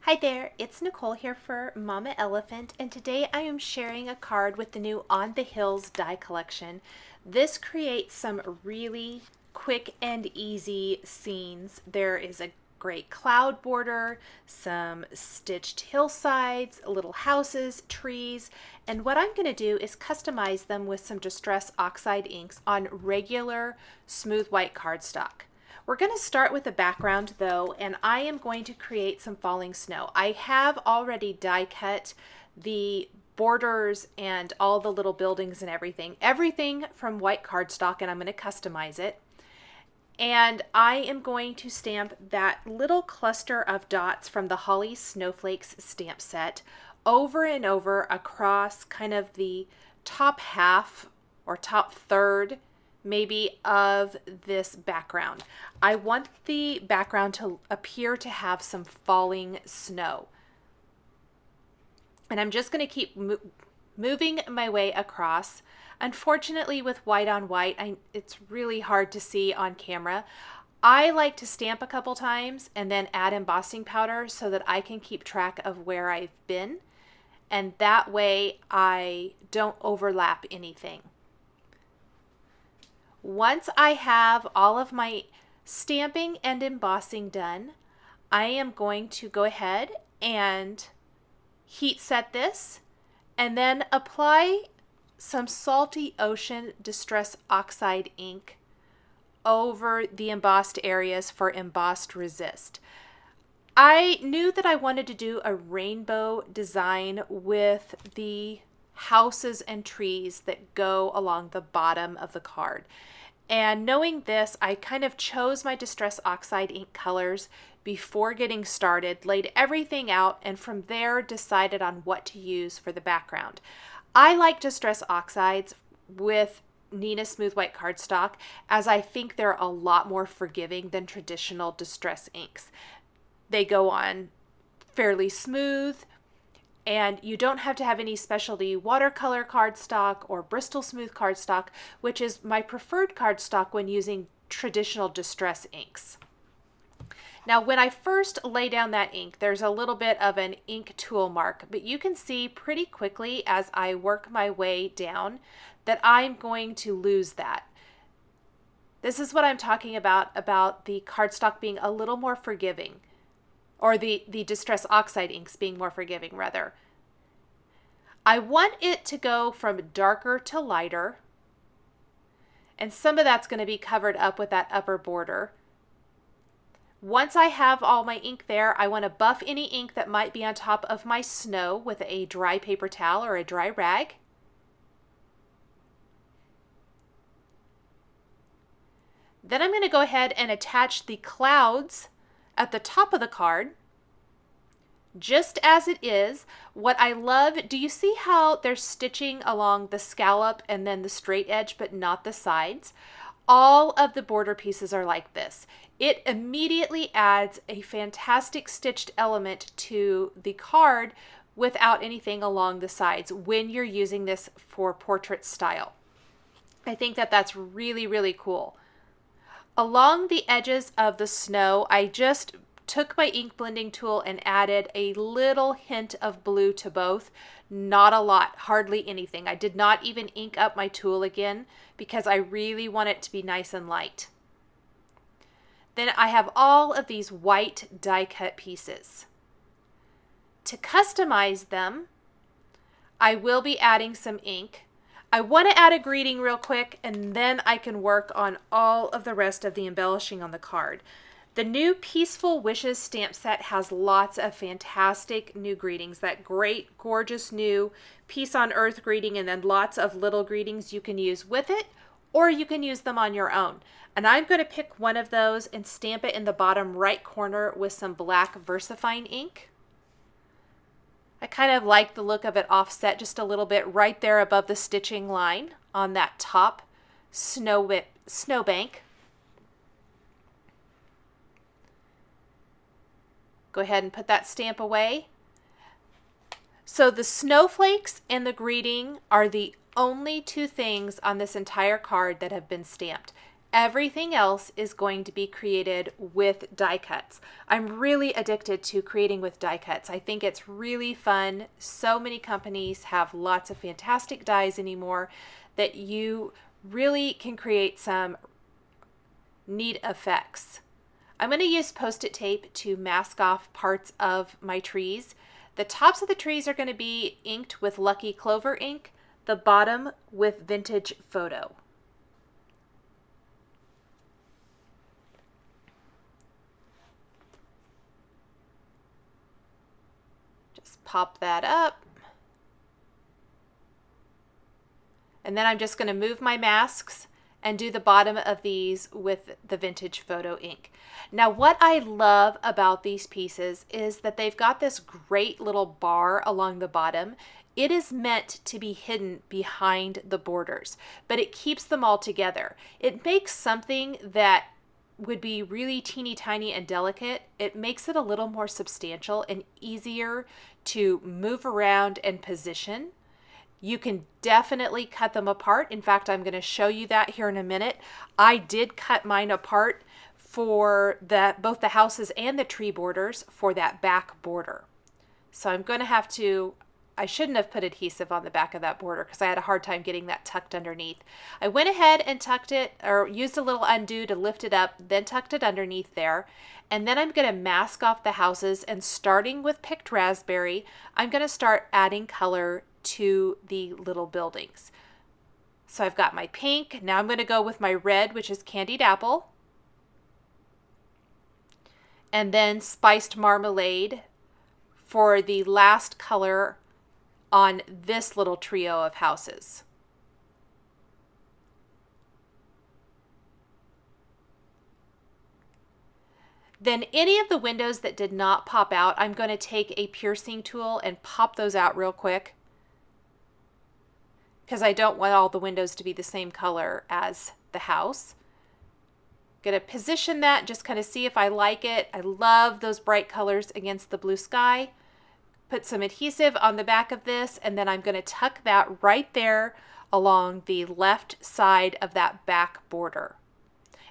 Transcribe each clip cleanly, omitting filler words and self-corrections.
Hi there, it's Nicole here for Mama Elephant, and today I am sharing a card with the new On the Hills die collection. This creates some really quick and easy scenes. There is a great cloud border, some stitched hillsides, little houses, trees, and what I'm going to do is customize them with some Distress Oxide inks on regular smooth white cardstock. We're going to start with the background though, and I am going to create some falling snow. I have already die cut the borders and all the little buildings and everything from white cardstock, and I'm going to customize it. And I am going to stamp that little cluster of dots from the Holly Snowflakes stamp set over and over across kind of the top half or top third maybe of this background. I want the background to appear to have some falling snow. And I'm just going to keep moving my way across. Unfortunately, with white on white, it's really hard to see on camera. I like to stamp a couple times and then add embossing powder so that I can keep track of where I've been. And that way I don't overlap anything. Once I have all of my stamping and embossing done, I am going to go ahead and heat set this and then apply some Salty Ocean Distress Oxide ink over the embossed areas for embossed resist. I knew that I wanted to do a rainbow design with the houses and trees that go along the bottom of the card. And knowing this, I kind of chose my Distress Oxide ink colors before getting started, laid everything out, and from there decided on what to use for the background. I like Distress Oxides with Nina Smooth White cardstock as I think they're a lot more forgiving than traditional distress inks. They go on fairly smooth, and you don't have to have any specialty watercolor cardstock or Bristol Smooth cardstock, which is my preferred cardstock when using traditional distress inks. Now, when I first lay down that ink, there's a little bit of an ink tool mark, but you can see pretty quickly as I work my way down that I'm going to lose that. This is what I'm talking about the cardstock being a little more forgiving. Or the Distress Oxide inks being more forgiving, rather. I want it to go from darker to lighter, and some of that's going to be covered up with that upper border. Once I have all my ink there, I want to buff any ink that might be on top of my snow with a dry paper towel or a dry rag. Then I'm going to go ahead and attach the clouds at the top of the card, just as it is. What I love, do you see how they're stitching along the scallop and then the straight edge, but not the sides? All of the border pieces are like this. It immediately adds a fantastic stitched element to the card without anything along the sides when you're using this for portrait style. I think that that's really, really cool. Along the edges of the snow, I just took my ink blending tool and added a little hint of blue to both. Not a lot, hardly anything. I did not even ink up my tool again because I really want it to be nice and light. Then I have all of these white die cut pieces. To customize them, I will be adding some ink. I want to add a greeting real quick, and then I can work on all of the rest of the embellishing on the card. The new Peaceful Wishes stamp set has lots of fantastic new greetings. That great, gorgeous new Peace on Earth greeting, and then lots of little greetings you can use with it, or you can use them on your own. And I'm going to pick one of those and stamp it in the bottom right corner with some black VersaFine ink. I kind of like the look of it offset just a little bit right there above the stitching line on that top snowbank. Go ahead and put that stamp away. So the snowflakes and the greeting are the only two things on this entire card that have been stamped. Everything else is going to be created with die cuts. I'm really addicted to creating with die cuts. I think it's really fun. So many companies have lots of fantastic dies anymore that you really can create some neat effects. I'm going to use Post-it tape to mask off parts of my trees. The tops of the trees are going to be inked with Lucky Clover ink, the bottom with Vintage Photo. Just pop that up. And then I'm just going to move my masks and do the bottom of these with the Vintage Photo ink. Now, what I love about these pieces is that they've got this great little bar along the bottom. It is meant to be hidden behind the borders, but it keeps them all together. It makes something that would be really teeny tiny and delicate, it makes it a little more substantial and easier to move around and position. You can definitely cut them apart. In fact, I'm going to show you that here in a minute. I did cut mine apart for both the houses and the tree borders for that back border. So I'm going to have to, I shouldn't have put adhesive on the back of that border because I had a hard time getting that tucked underneath. I went ahead and tucked it, or used a little undo to lift it up, then tucked it underneath there. And then I'm going to mask off the houses, and starting with Picked Raspberry, I'm going to start adding color to the little buildings. So I've got my pink. Now I'm going to go with my red, which is Candied Apple. And then Spiced Marmalade for the last color on this little trio of houses. Then any of the windows that did not pop out, I'm going to take a piercing tool and pop those out real quick, because I don't want all the windows to be the same color as the house. Going to position that, just kind of see if I like it. I love those bright colors against the blue sky. Put some adhesive on the back of this, and then I'm going to tuck that right there along the left side of that back border.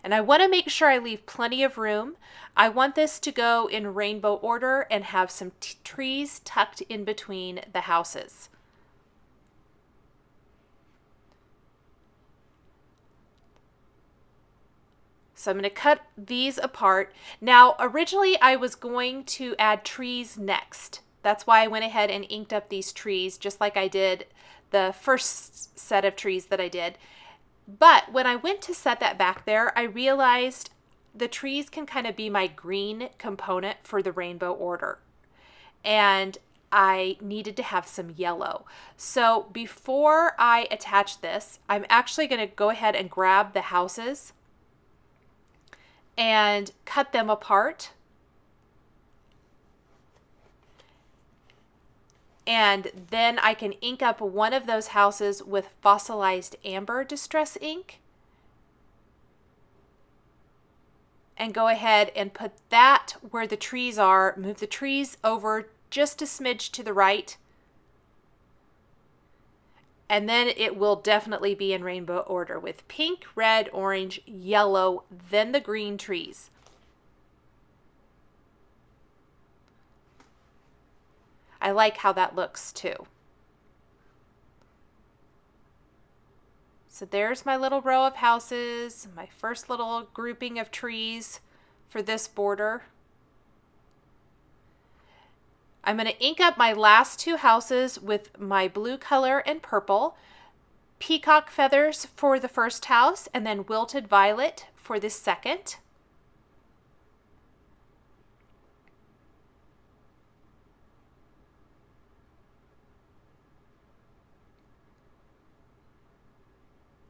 And I want to make sure I leave plenty of room. I want this to go in rainbow order and have some trees tucked in between the houses. So I'm going to cut these apart. Now, originally I was going to add trees next. That's why I went ahead and inked up these trees, just like I did the first set of trees that I did. But when I went to set that back there, I realized the trees can kind of be my green component for the rainbow order. And I needed to have some yellow. So before I attach this, I'm actually going to go ahead and grab the houses and cut them apart. And then I can ink up one of those houses with Fossilized Amber Distress ink. And go ahead and put that where the trees are. Move the trees over just a smidge to the right. And then it will definitely be in rainbow order with pink, red, orange, yellow, then the green trees. I like how that looks too. So there's my little row of houses, my first little grouping of trees for this border. I'm going to ink up my last two houses with my blue color and purple, peacock feathers for the first house, and then wilted violet for the second.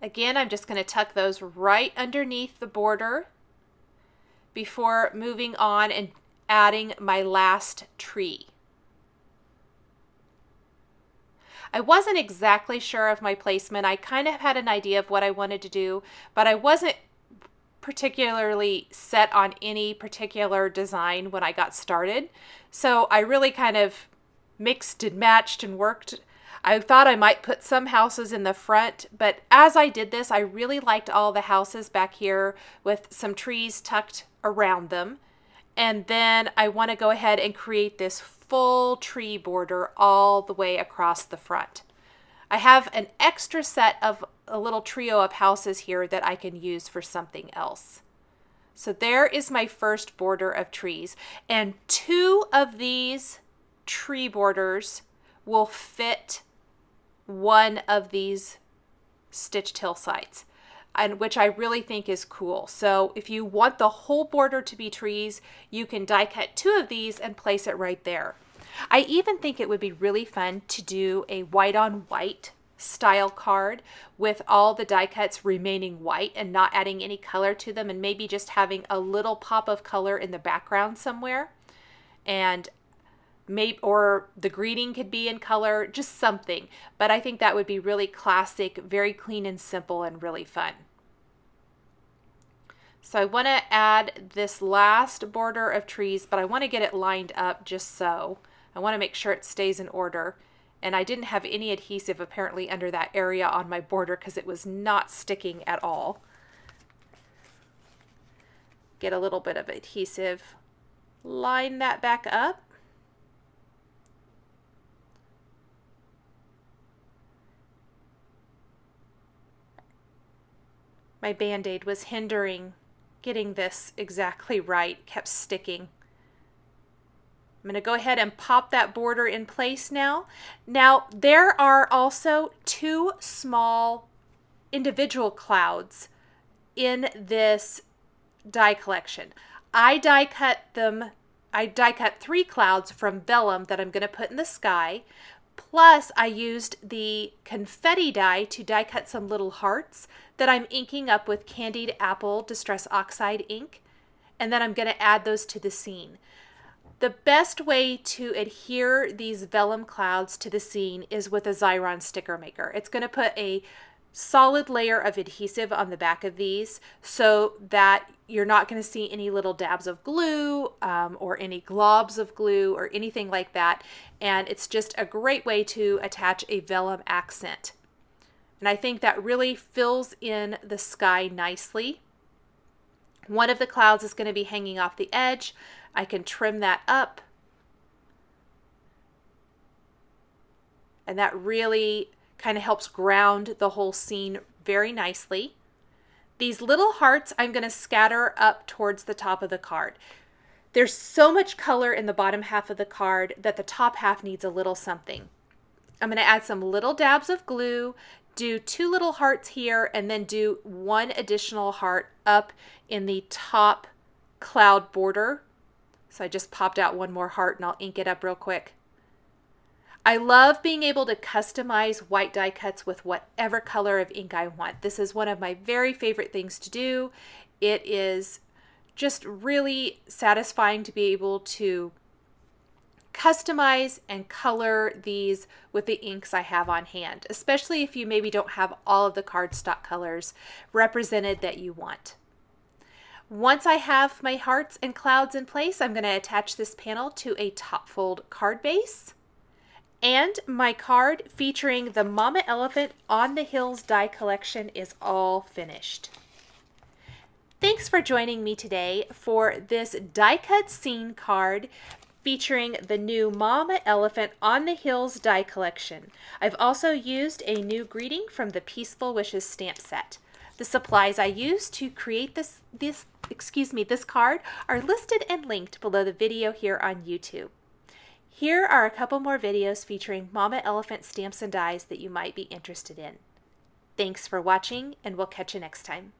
Again, I'm just going to tuck those right underneath the border before moving on and adding my last tree. I wasn't exactly sure of my placement. I kind of had an idea of what I wanted to do, but I wasn't particularly set on any particular design when I got started. So I really kind of mixed and matched and worked. I thought I might put some houses in the front, but as I did this, I really liked all the houses back here with some trees tucked around them. And then I want to go ahead and create this full tree border all the way across the front. I have an extra set of a little trio of houses here that I can use for something else. So there is my first border of trees, and 2 of these tree borders will fit one of these stitched hillsides, and which I really think is cool. So if you want the whole border to be trees, you can die cut 2 of these and place it right there. I even think it would be really fun to do a white on white style card with all the die cuts remaining white and not adding any color to them, and maybe just having a little pop of color in the background somewhere, and maybe, or the greeting could be in color, just something. But I think that would be really classic, very clean and simple, and really fun. So I want to add this last border of trees, but I want to get it lined up just so. I want to make sure it stays in order. And I didn't have any adhesive apparently under that area on my border because it was not sticking at all. Get a little bit of adhesive, line that back up. My Band-Aid was hindering getting this exactly right, kept sticking. I'm going to go ahead and pop that border in place now. Now, there are also 2 small individual clouds in this die collection. I die cut 3 clouds from vellum that I'm going to put in the sky. Plus, I used the confetti die to die cut some little hearts that I'm inking up with Candied Apple Distress Oxide ink. And then I'm going to add those to the scene. The best way to adhere these vellum clouds to the scene is with a Xyron sticker maker. It's going to put a solid layer of adhesive on the back of these so that you're not going to see any little dabs of glue or any globs of glue or anything like that. And it's just a great way to attach a vellum accent. And I think that really fills in the sky nicely. One of the clouds is going to be hanging off the edge. I can trim that up. And that really kind of helps ground the whole scene very nicely. These little hearts I'm going to scatter up towards the top of the card. There's so much color in the bottom half of the card that the top half needs a little something. I'm going to add some little dabs of glue, do 2 little hearts here, and then do 1 additional heart up in the top cloud border. So I just popped out 1 more heart, and I'll ink it up real quick. I love being able to customize white die cuts with whatever color of ink I want. This is one of my very favorite things to do. It is just really satisfying to be able to customize and color these with the inks I have on hand, especially if you maybe don't have all of the cardstock colors represented that you want. Once I have my hearts and clouds in place, I'm going to attach this panel to a top fold card base. And my card featuring the Mama Elephant on the Hills die collection is all finished. Thanks for joining me today for this die cut scene card featuring the new Mama Elephant on the Hills die collection. I've also used a new greeting from the Peaceful Wishes stamp set. The supplies I used to create this card are listed and linked below the video here on YouTube. Here are a couple more videos featuring Mama Elephant stamps and dies that you might be interested in. Thanks for watching, and we'll catch you next time.